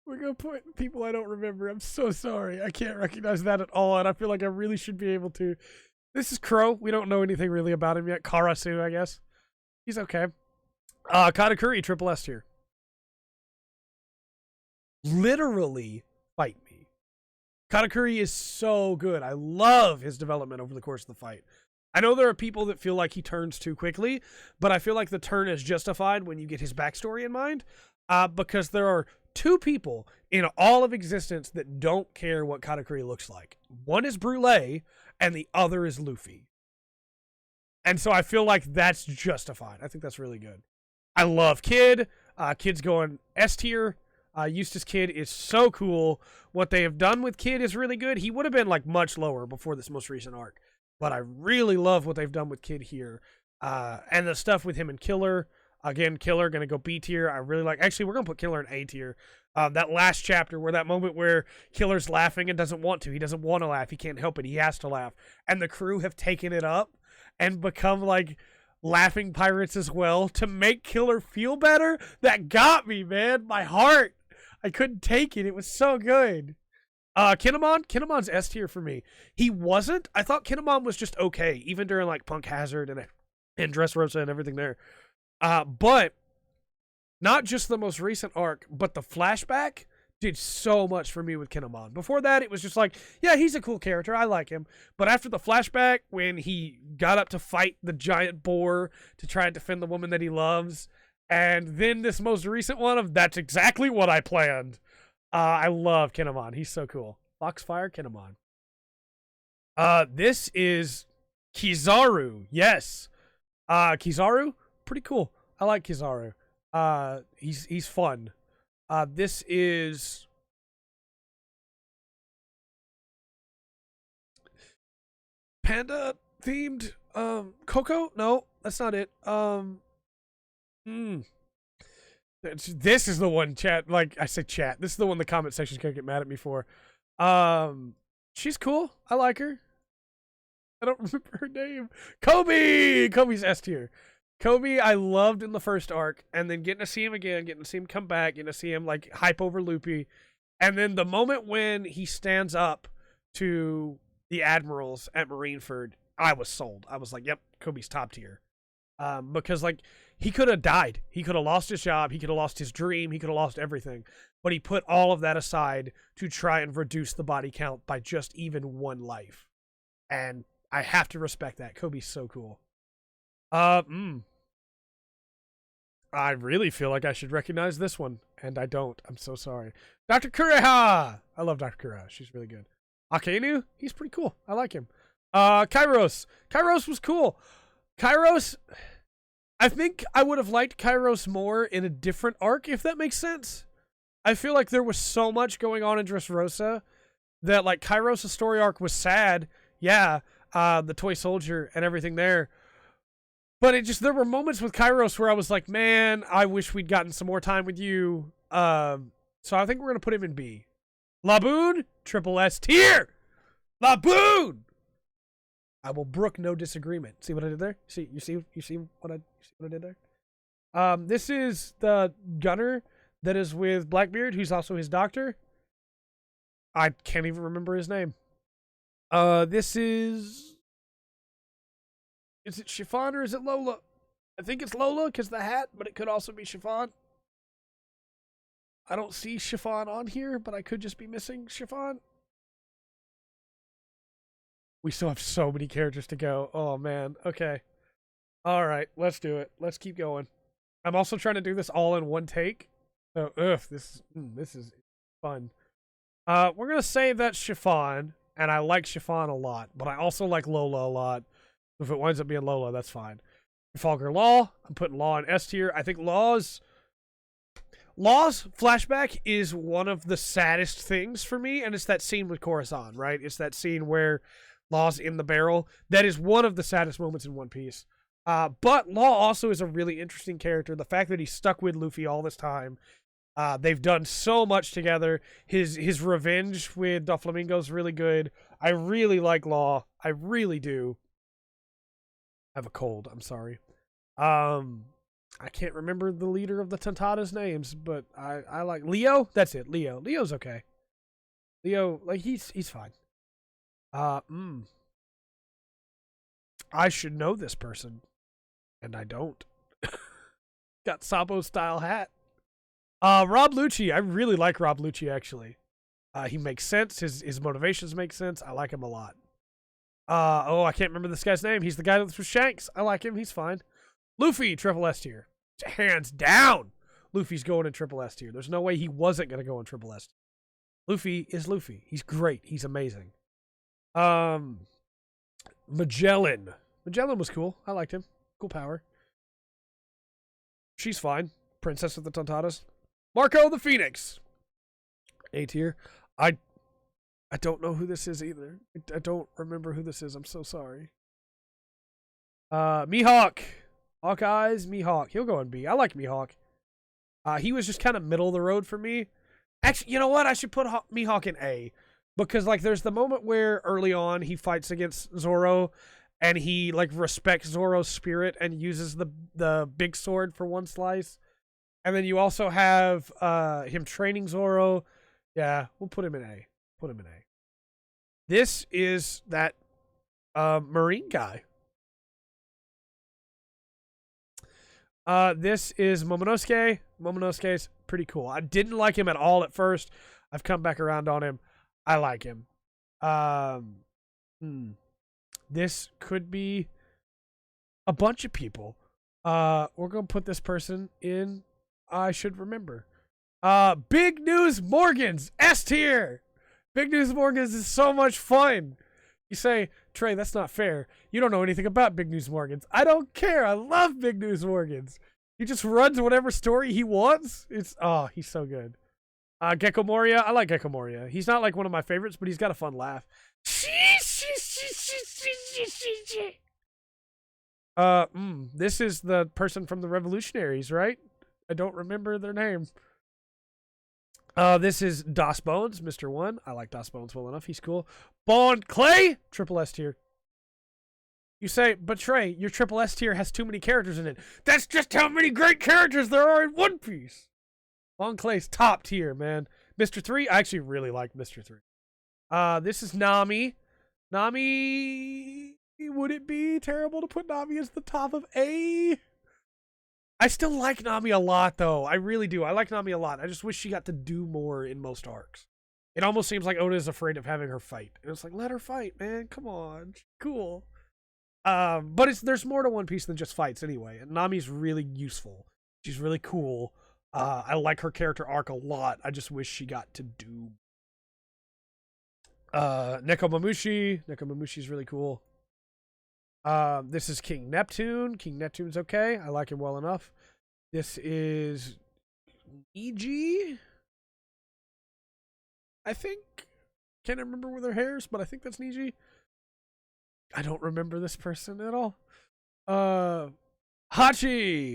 We're gonna put people I don't remember. I'm so sorry. I can't recognize that at all, and I feel like I really should be able to. This is Crow. We don't know anything really about him yet. Karasu, I guess. He's okay. Katakuri, triple S tier. Literally fight me. Katakuri is so good. I love his development over the course of the fight. I know there are people that feel like he turns too quickly, but I feel like the turn is justified when you get his backstory in mind, because there are 2 people in all of existence that don't care what Katakuri looks like. One is Brûlé, and the other is Luffy. And so I feel like that's justified. I think that's really good. I love Kid. Kid's going S tier. Eustace Kid is so cool. What they have done with Kid is really good. He would have been like much lower before this most recent arc, but I really love what they've done with Kid here. And the stuff with him and Killer. Again, Killer, gonna go B tier. I really like. Actually, we're gonna put Killer in A tier. That last chapter, where that moment where Killer's laughing and doesn't want to. He doesn't want to laugh. He can't help it. He has to laugh. And the crew have taken it up and become like laughing pirates as well to make Killer feel better. That got me, man. My heart. I couldn't take it. It was so good. Kinemon's S tier for me. He wasn't. I thought Kinemon was just okay, even during like Punk Hazard and Dressrosa and everything there. But not just the most recent arc, but the flashback did so much for me with Kinemon. Before that, it was just like, yeah, he's a cool character. I like him. But after the flashback, when he got up to fight the giant boar to try and defend the woman that he loves, And then this most recent one of that's exactly what I planned. I love Kinemon. He's so cool. Foxfire Kinemon. This is Kizaru. Yes. Kizaru, pretty cool. I like Kizaru. He's fun. This is panda themed. Coco? No, that's not it. This is the one, chat. Like I said, chat. This is the one the comment section's gonna get mad at me for. She's cool. I like her. I don't remember her name. Kobe! Kobe's S tier. Kobe, I loved in the first arc, and then getting to see him again, getting to see him come back, getting to see him like hype over Loopy, and then the moment when he stands up to the admirals at Marineford, I was sold. I was like, yep, Kobe's top tier. Because like he could have died, he could have lost his job, he could have lost his dream, he could have lost everything, but he put all of that aside to try and reduce the body count by just even one life, and I have to respect that. Kobe's so cool. I really feel like I should recognize this one, and I don't. I'm so sorry. Dr. Kureha! I love Dr. Kureha. She's really good. Akainu? He's pretty cool. I like him. Kairos. Kairos was cool. Kairos, I think I would have liked Kairos more in a different arc, if that makes sense. I feel like there was so much going on in Dressrosa that, like, Kairos' story arc was sad. Yeah, the toy soldier and everything there. But there were moments with Kairos where I was like, man, I wish we'd gotten some more time with you. So I think we're going to put him in B. Laboon, triple S tier. Laboon! I will brook no disagreement. See what I did there? You see what I did there? This is the gunner that is with Blackbeard, who's also his doctor. I can't even remember his name. This is it Chiffon or is it Lola? I think it's Lola because the hat, but it could also be Chiffon. I don't see Chiffon on here, but I could just be missing Chiffon. We still have so many characters to go. Oh, man. Okay. All right. Let's do it. Let's keep going. I'm also trying to do this all in one take. So, this is fun. We're going to say that's Chiffon, and I like Chiffon a lot, but I also like Lola a lot. If it winds up being Lola, that's fine. Trafalgar Law. I'm putting Law in S tier. I think Law's flashback is one of the saddest things for me, and it's that scene with Coruscant, right? It's that scene where Law's in the barrel. That is one of the saddest moments in One Piece. But Law also is a really interesting character. The fact that he's stuck with Luffy all this time. They've done so much together. His revenge with Doflamingo is really good. I really like Law. I really do. I have a cold. I'm sorry. I can't remember the leader of the Tontatta's names, but I like Leo. That's it. Leo. Leo's okay. Leo, like he's fine. I should know this person, and I don't. Got Sabo style hat. Rob Lucci. I really like Rob Lucci actually. He makes sense. His motivations make sense. I like him a lot. I can't remember this guy's name. He's the guy that's with Shanks. I like him. He's fine. Luffy, triple S tier. Hands down. Luffy's going in triple S tier. There's no way he wasn't going to go in triple S tier. Luffy is Luffy. He's great. He's amazing. Magellan. Magellan was cool. I liked him. Cool power. She's fine. Princess of the Tontattas. Marco the Phoenix. A tier. I don't know who this is either. I don't remember who this is. I'm so sorry. Mihawk. Hawkeyes, Mihawk. He'll go in B. I like Mihawk. He was just kind of middle of the road for me. Actually, you know what? I should put Mihawk in A. Because, like, there's the moment where early on he fights against Zoro and he, like, respects Zoro's spirit and uses the big sword for one slice. And then you also have him training Zoro. Yeah, we'll put him in A. Put him in A. This is that Marine guy. This is Momonosuke. Momonosuke's pretty cool. I didn't like him at all at first. I've come back around on him. I like him. This could be a bunch of people. We're gonna put this person in. I should remember. Big News Morgans, S tier. Big News Morgans is so much fun. You say, Trey, that's not fair. You don't know anything about Big News Morgans. I don't care. I love Big News Morgans. He just runs whatever story he wants. He's so good. Gecko Moria, I like Gecko Moria. He's not like one of my favorites, but he's got a fun laugh. This is the person from the Revolutionaries, right? I don't remember their name. This is Das Bones, Mr. One. I like Das Bones well enough. He's cool. Bond Clay, triple S tier. You say, but Trey, your triple S tier has too many characters in it. That's just how many great characters there are in One Piece. Bond Clay's top tier, man. Mr. 3, I actually really like Mr. 3. This is Nami. Nami, would it be terrible to put Nami as the top of A? I still like Nami a lot, though. I really do. I like Nami a lot. I just wish she got to do more in most arcs. It almost seems like Oda is afraid of having her fight. And it's like, let her fight, man. Come on. She's cool. But there's more to One Piece than just fights anyway. And Nami's really useful. She's really cool. I like her character arc a lot. I just wish she got to do. Nekomamushi. Nekomamushi's really cool. This is King Neptune. King Neptune's okay. I like him well enough. This is Niji. I think. Can't remember with her hairs, but I think that's Niji. I don't remember this person at all. Hachi.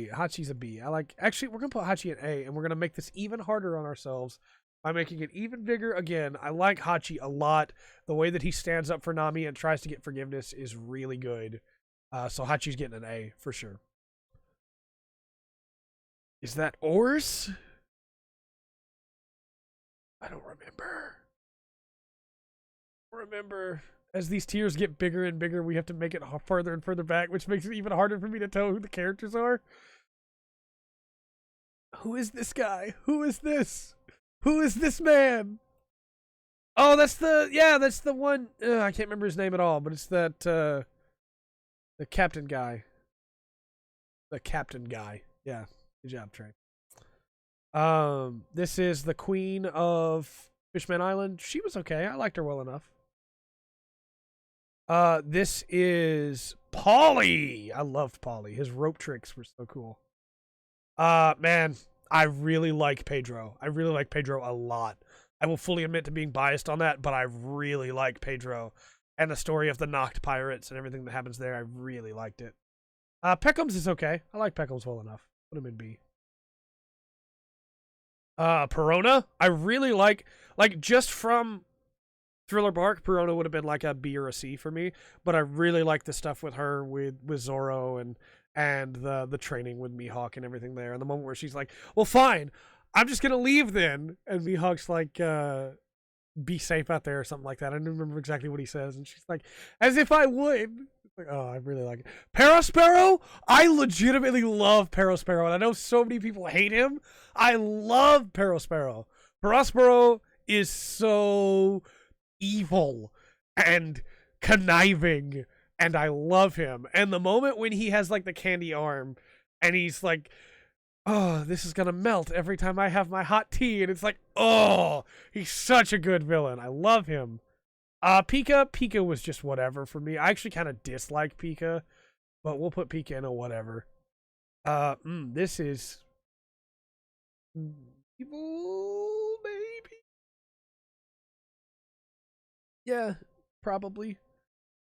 Hachi's a B. Actually, we're going to put Hachi in A, and we're going to make this even harder on ourselves by making it even bigger. Again, I like Hachi a lot. The way that he stands up for Nami and tries to get forgiveness is really good. So Hachi's getting an A for sure. Is that Ors? I don't remember. As these tiers get bigger and bigger, we have to make it further and further back, which makes it even harder for me to tell who the characters are. Who is this guy? Who is this? Who is this man? Oh, that's the one. I can't remember his name at all, but it's that, the captain guy. The captain guy. Yeah. Good job, Trey. This is the queen of Fishman Island. She was okay. I liked her well enough. This is Paulie. I loved Paulie. His rope tricks were so cool. Man, I really like Pedro. I really like Pedro a lot. I will fully admit to being biased on that, but I really like Pedro. And the story of the knocked pirates and everything that happens there, I really liked it. Peckham's is okay. I like Peckham's well enough. Put him in B. Perona, I really like just from Thriller Bark, Perona would have been like a B or a C for me, but I really like the stuff with her, with Zoro and the training with Mihawk and everything there. And the moment where she's like, well, fine, I'm just going to leave then. And Mihawk's like, be safe out there or something like that. I don't remember exactly what he says. And she's like, as if I would. Like, oh, I really like it. Perospero, I legitimately love Perospero, and I know so many people hate him. I love Perospero. Perospero is so evil and conniving, and I love him. And the moment when he has like the candy arm, and he's like, oh, this is gonna melt every time I have my hot tea, and it's like, oh, he's such a good villain. I love him. Pika was just whatever for me. I actually kind of dislike Pika, but we'll put Pika in a whatever. This is evil, maybe? Yeah, probably.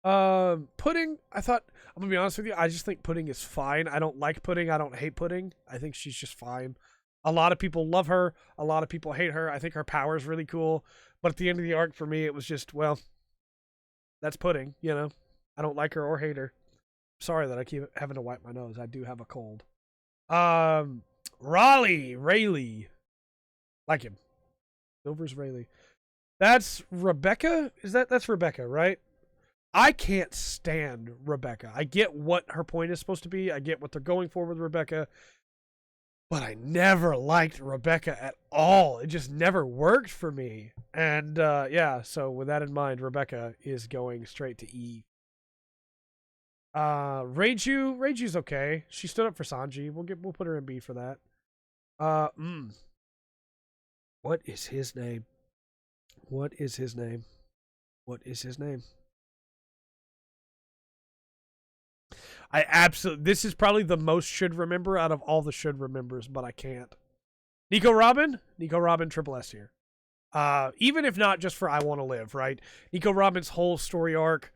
Pudding, I'm gonna be honest with you, I just think Pudding is fine. I don't like Pudding. I don't hate Pudding. I think she's just fine. A lot of people love her. A lot of people hate her. I think her power is really cool. But at the end of the arc, for me, it was just, well, that's Pudding, you know? I don't like her or hate her. Sorry that I keep having to wipe my nose. I do have a cold. Rayleigh. Like him. Silver's Rayleigh. That's Rebecca? That's Rebecca, right? I can't stand Rebecca. I get what her point is supposed to be. I get what they're going for with Rebecca. But I never liked Rebecca at all. It just never worked for me. And, yeah, so with that in mind, Rebecca is going straight to E. Reiju's okay. She stood up for Sanji. We'll put her in B for that. What is his name? What is his name? What is his name? This is probably the most should remember out of all the should remembers, but I can't. Nico Robin, triple S here. Even if not just for I Want to Live, right? Nico Robin's whole story arc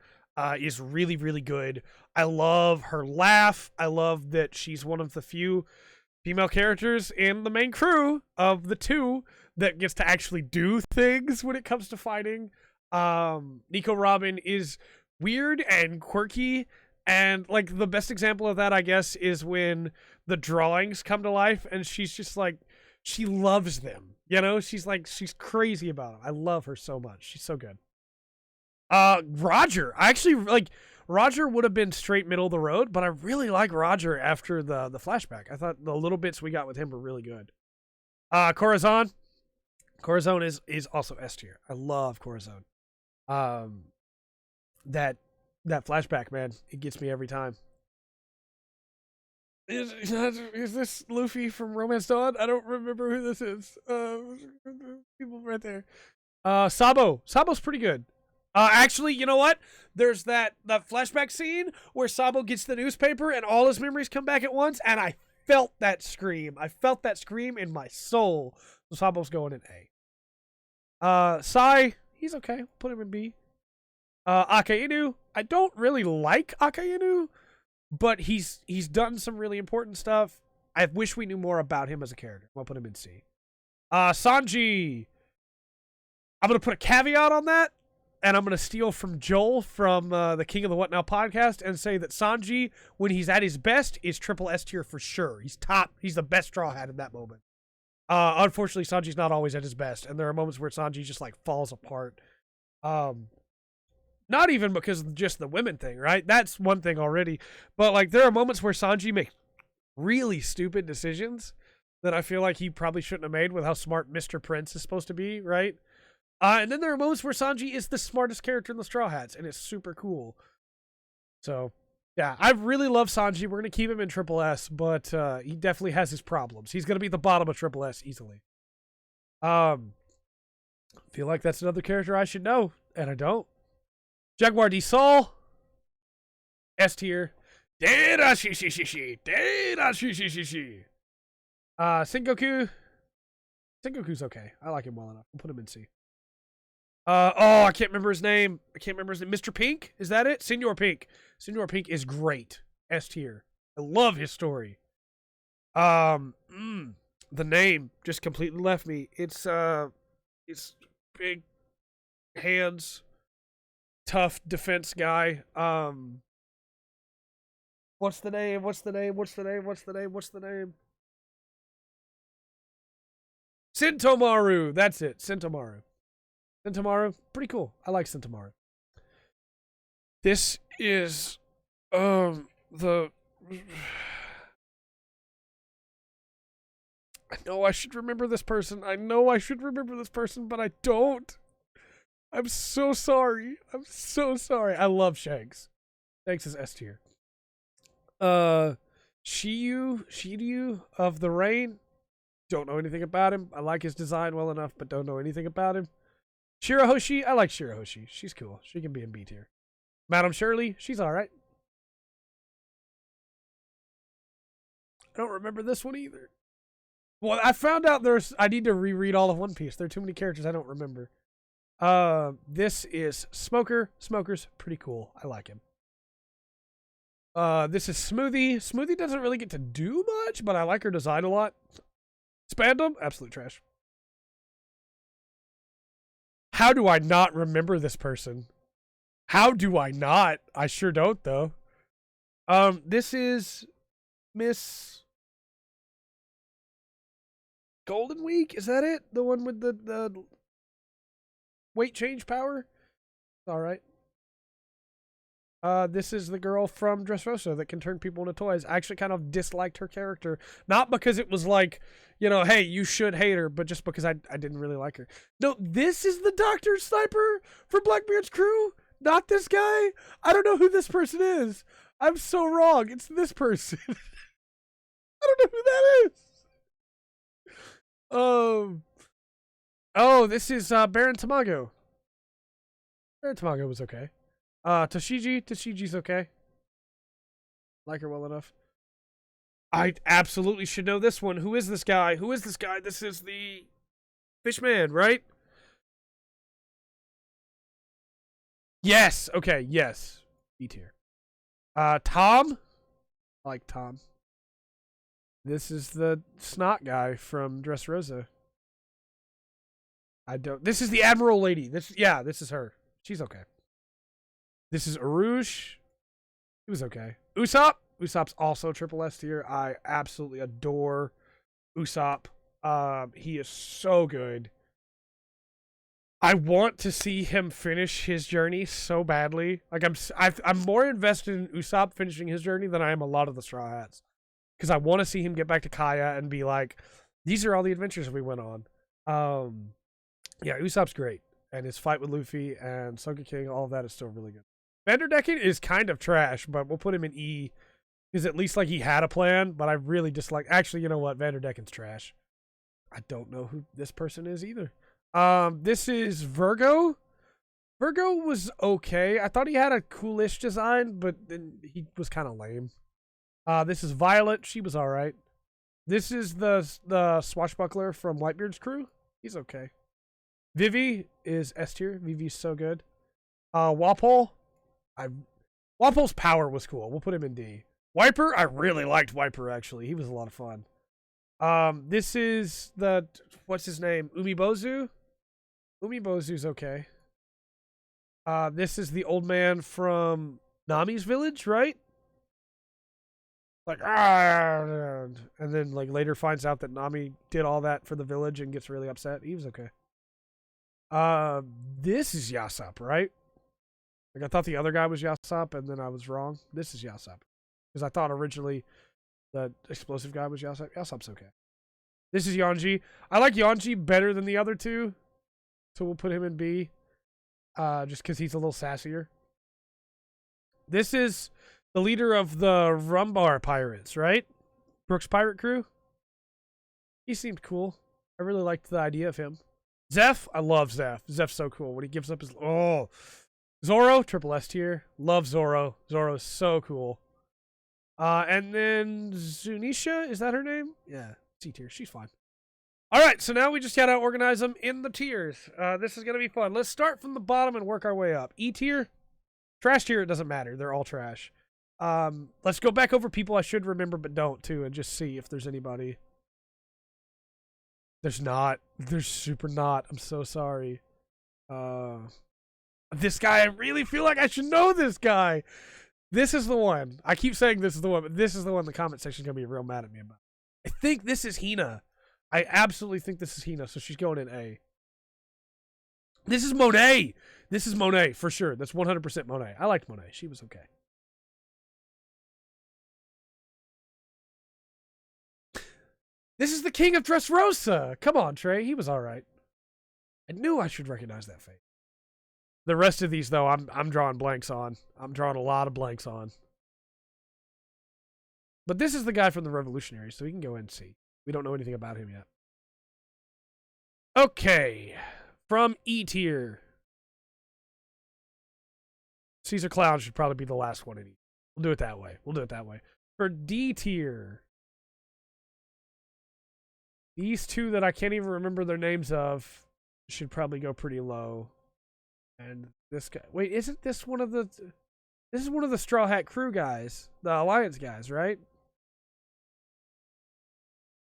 is really, really good. I love her laugh. I love that she's one of the few female characters in the main crew of the two that gets to actually do things when it comes to fighting. Nico Robin is weird and quirky, and like the best example of that, I guess, is when the drawings come to life and she's just like, she loves them. You know, she's crazy about them. I love her so much. She's so good. Roger. I actually like Roger would have been straight middle of the road, but I really like Roger after the flashback. I thought the little bits we got with him were really good. Corazon. Corazon is also S tier. I love Corazon. That flashback, man, it gets me every time. Is this Luffy from Romance Dawn? I don't remember who this is. People right there. Sabo. Sabo's pretty good. Actually, you know what? There's that flashback scene where Sabo gets the newspaper and all his memories come back at once, and I felt that scream. I felt that scream in my soul. So Sabo's going in A. Sai, he's okay. Put him in B. Akainu, I don't really like Akainu, but he's done some really important stuff. I wish we knew more about him as a character. I'll put him in C. Sanji, I'm going to put a caveat on that, and I'm going to steal from Joel from the King of the What Now podcast and say that Sanji, when he's at his best, is triple S tier for sure. He's top. He's the best Straw Hat in that moment. Unfortunately, Sanji's not always at his best, and there are moments where Sanji just like falls apart. Not even because of just the women thing, right? That's one thing already. But like there are moments where Sanji makes really stupid decisions that I feel like he probably shouldn't have made with how smart Mr. Prince is supposed to be, right? And then there are moments where Sanji is the smartest character in the Straw Hats, and it's super cool. So, yeah, I really love Sanji. We're going to keep him in Triple S, but he definitely has his problems. He's going to be at the bottom of Triple S easily. Feel like that's another character I should know, and I don't. Jaguar D. Sol, S tier. Sengoku. Sengoku's okay. I like him well enough. I'll put him in C. I can't remember his name. Mr. Pink? Is that it? Senor Pink. Senor Pink is great. S tier. I love his story. The name just completely left me. It's big hands, tough defense guy. What's the name? Sentomaru. That's it. Sentomaru, pretty cool. I like Sentomaru. This is the I know I should remember this person, but I don't. I'm so sorry. I love Shanks. Shanks is S tier. Shiryu of the Rain. Don't know anything about him. I like his design well enough, but don't know anything about him. Shirahoshi, I like Shirahoshi. She's cool. She can be in B tier. Madam Shirley, she's alright. I don't remember this one either. Well, I found out I need to reread all of One Piece. There are too many characters I don't remember. This is Smoker. Smoker's pretty cool. I like him. This is Smoothie. Smoothie doesn't really get to do much, but I like her design a lot. Spandam, absolute trash. How do I not remember this person? How do I not? I sure don't, though. This is Miss Golden Week. Is that it? The one with the weight change power? All right. This is the girl from Dressrosa that can turn people into toys. I actually kind of disliked her character. Not because it was like, you know, hey, you should hate her, but just because I didn't really like her. No, this is the Dr. Sniper for Blackbeard's crew? Not this guy? I don't know who this person is. I'm so wrong. It's this person. I don't know who that is. Oh, this is Baron Tamago. Baron Tamago was okay. Toshiji's okay. Like her well enough. I absolutely should know this one. Who is this guy? Who is this guy? This is the Fishman, right? Yes. Okay. Yes. B tier. Tom. I like Tom. This is the snot guy from Dressrosa. I don't. This is the Admiral lady. This is her. She's okay. This is Arush. He was okay. Usopp. Usopp's also triple S tier. I absolutely adore Usopp. He is so good. I want to see him finish his journey so badly. Like I'm more invested in Usopp finishing his journey than I am a lot of the Straw Hats, because I want to see him get back to Kaya and be like, these are all the adventures we went on. Yeah, Usopp's great, and his fight with Luffy and Soga King, all of that is still really good. Vanderdecken is kind of trash, but we'll put him in E, because at least like he had a plan. But I really dislike. Actually, you know what? Vanderdecken's trash. I don't know who this person is either. This is Virgo. Virgo was okay. I thought he had a coolish design, but then he was kind of lame. This is Violet. She was all right. This is the swashbuckler from Whitebeard's crew. He's okay. Vivi is S tier. Vivi's so good. Walpole. Walpole's power was cool. We'll put him in D. Wiper. I really liked Wiper, actually. He was a lot of fun. This is the, what's his name? Umibozu. Umibozu's okay. This is the old man from Nami's village, right? Like, and then like later finds out that Nami did all that for the village and gets really upset. He was okay. This is Yasopp, right? Like I thought the other guy was Yasopp, and then I was wrong. This is Yasopp, because I thought originally the explosive guy was Yasopp. Yasopp's okay. This is Yonji. I like Yonji better than the other two, so we'll put him in B, just because he's a little sassier. This is the leader of the Rumbar Pirates, right? Brooks Pirate Crew. He seemed cool. I really liked the idea of him. Zeph, I love Zeph. Zeph's so cool when he gives up his Zoro, triple S tier. Love Zoro. Zoro's so cool. And then Zunisha, is that her name? Yeah, C tier. She's fine. All right, so now we just gotta organize them in the tiers. This is gonna be fun. Let's start from the bottom and work our way up. E tier, trash tier. It doesn't matter. They're all trash. Let's go back over people I should remember but don't too, and just see if there's anybody. There's not. There's super not. I'm so sorry. This guy, I really feel like I should know this guy. This is the one. I keep saying this is the one, but this is the one the comment section's going to be real mad at me about. I think this is Hina. I absolutely think this is Hina, so she's going in A. This is Monet. This is Monet, for sure. That's 100% Monet. I liked Monet. She was okay. This is the king of Dressrosa. Come on, Trey. He was all right. I knew I should recognize that face. The rest of these, though, I'm drawing blanks on. I'm drawing a lot of blanks on. But this is the guy from the Revolutionaries, so we can go and see. We don't know anything about him yet. Okay. From E tier. Caesar Clown should probably be the last one in E. We'll do it that way. We'll do it that way. For D tier. These two that I can't even remember their names of should probably go pretty low. And this guy, wait, isn't this one of the, this is one of the Straw Hat Crew guys, the Alliance guys, right?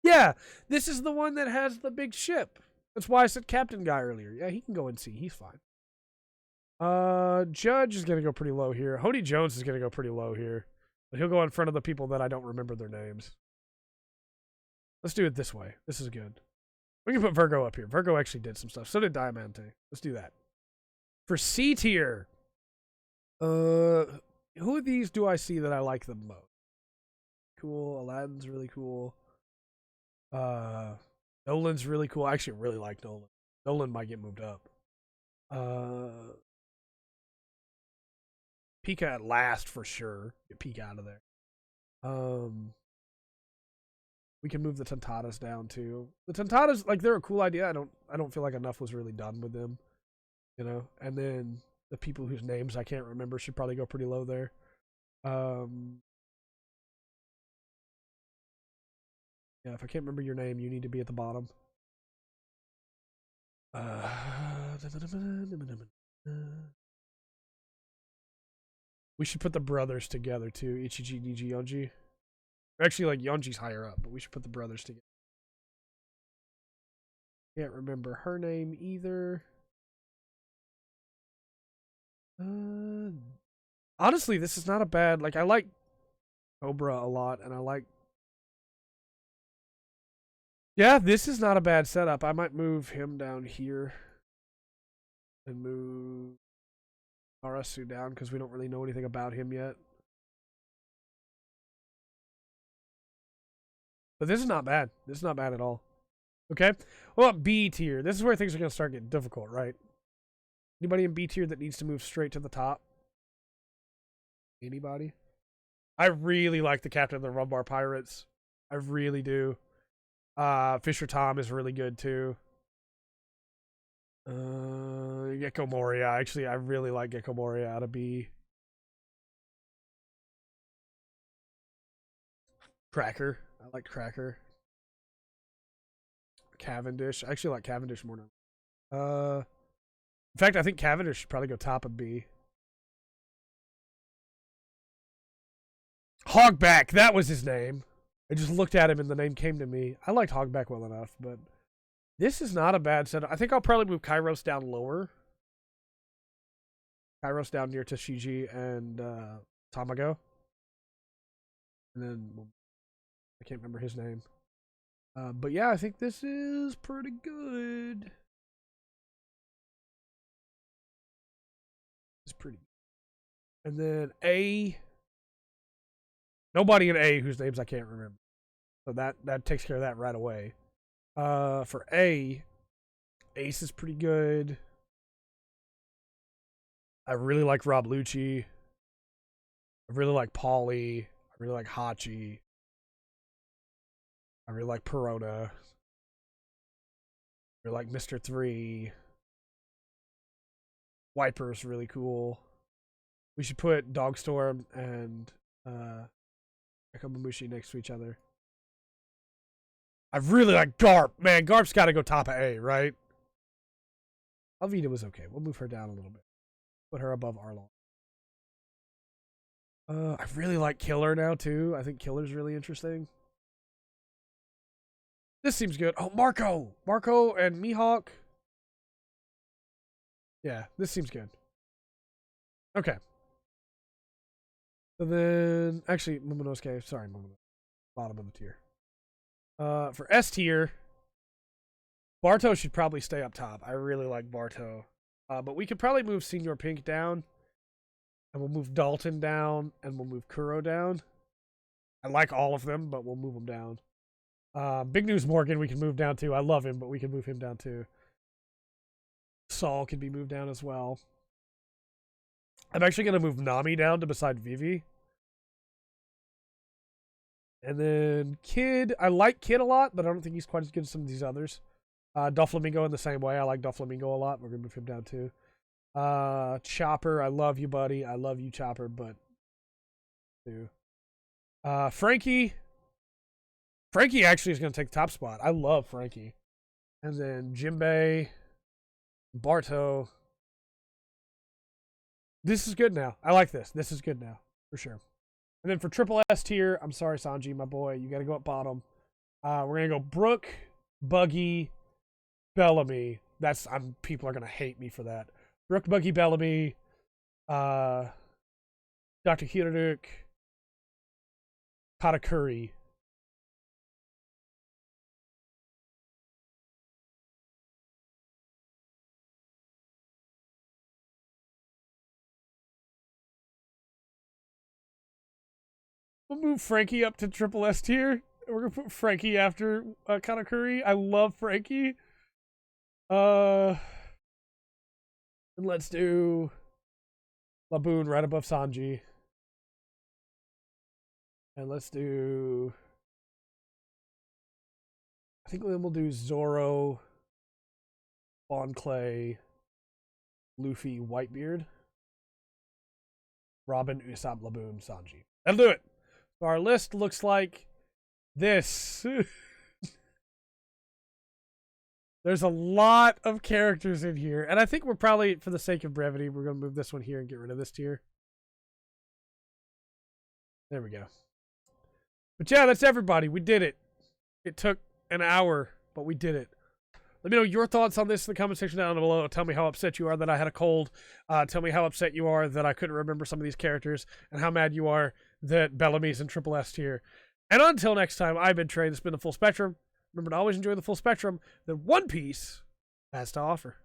Yeah, this is the one that has the big ship. That's why I said Captain Guy earlier. Yeah, he can go and see. He's fine. Judge is gonna go pretty low here. Hody Jones is gonna go pretty low here, but he'll go in front of the people that I don't remember their names. Let's do it this way. This is good. We can put Virgo up here. Virgo actually did some stuff. So did Diamante. Let's do that. For C tier, who of these do I see that I like the most? Cool. Aladdin's really cool. Nolan's really cool. I actually really like Nolan. Nolan might get moved up. Pika at last for sure. Get Pika out of there. We can move the Tontatas down too. The Tontatas, like, they're a cool idea. I don't feel like enough was really done with them, you know. And then the people whose names I can't remember should probably go pretty low there. Yeah, if I can't remember your name, you need to be at the bottom. We should put the brothers together too. Ichiji, Niji, Yonji. Actually, like, Yonji's higher up, but we should put the brothers together. Can't remember her name either. Honestly, this is not a bad, like, I like Cobra a lot, and I like... Yeah, this is not a bad setup. I might move him down here. And move Arasu down, because we don't really know anything about him yet. But this is not bad. This is not bad at all. Okay? What about B tier? This is where things are going to start getting difficult, right? Anybody in B tier that needs to move straight to the top? Anybody? I really like the captain of the Rumbar Pirates. I really do. Fisher Tom is really good too. Gecko Moria. Actually, I really like Gecko Moria out of B. Cracker. I like Cracker. Cavendish. I actually like Cavendish more than... in fact, I think Cavendish should probably go top of B. Hogback. That was his name. I just looked at him and the name came to me. I liked Hogback well enough, but this is not a bad setup. I think I'll probably move Kairos down lower. Kairos down near Tashiji and Tamago. And then I can't remember his name. But yeah, I think this is pretty good. It's pretty good. And then A. Nobody in A whose names I can't remember. So that takes care of that right away. For A, Ace is pretty good. I really like Rob Lucci. I really like Paulie. I really like Hachi. I really like Perona. I really like Mr. 3. Wiper's really cool. We should put Dogstorm and Ekamamushi next to each other. I really like Garp. Man, Garp's got to go top of A, right? Alvida was okay. We'll move her down a little bit. Put her above Arlong. I really like Killer now, too. I think Killer's really interesting. This seems good. Oh, Marco! Marco and Mihawk. Yeah, this seems good. Okay. And then, actually, Momonosuke. Sorry, Momonosuke. Bottom of the tier. For S tier, Barto should probably stay up top. I really like Barto. But we could probably move Senior Pink down. And we'll move Dalton down. And we'll move Kuro down. I like all of them, but we'll move them down. Big News Morgan we can move down too. I love him, but we can move him down too. Saul can be moved down as well. I'm actually going to move Nami down to beside Vivi. And then Kid. I like Kid a lot, but I don't think he's quite as good as some of these others. Doflamingo in the same way. I like Doflamingo a lot. We're going to move him down too. Chopper. I love you, buddy. I love you, Chopper, but... Frankie. Frankie actually is going to take the top spot. I love Frankie. And then Jimbei. Barto. This is good now. I like this. This is good now. For sure. And then for triple S tier, I'm sorry, Sanji, my boy. You got to go up bottom. We're going to go Brooke, Buggy, Bellamy. People are going to hate me for that. Brooke, Buggy, Bellamy, Dr. Hiroruk, Katakuri. We'll move Frankie up to triple S tier. We're gonna put Frankie after Katakuri. I love Frankie. And let's do Laboon right above Sanji. And let's do... I think then we'll do Zoro, Bon Clay, Luffy, Whitebeard, Robin, Usopp, Laboon, Sanji. That'll do it. So our list looks like this. There's a lot of characters in here. And I think we're probably, for the sake of brevity, we're going to move this one here and get rid of this tier. There we go. But yeah, that's everybody. We did it. It took an hour, but we did it. Let me know your thoughts on this in the comment section down below. Tell me how upset you are that I had a cold. Tell me how upset you are that I couldn't remember some of these characters, and how mad you are that Bellamy's in Triple S tier. And until next time, I've been Trey. This has been the Full Spectrum. Remember to always enjoy the full spectrum that One Piece has to offer.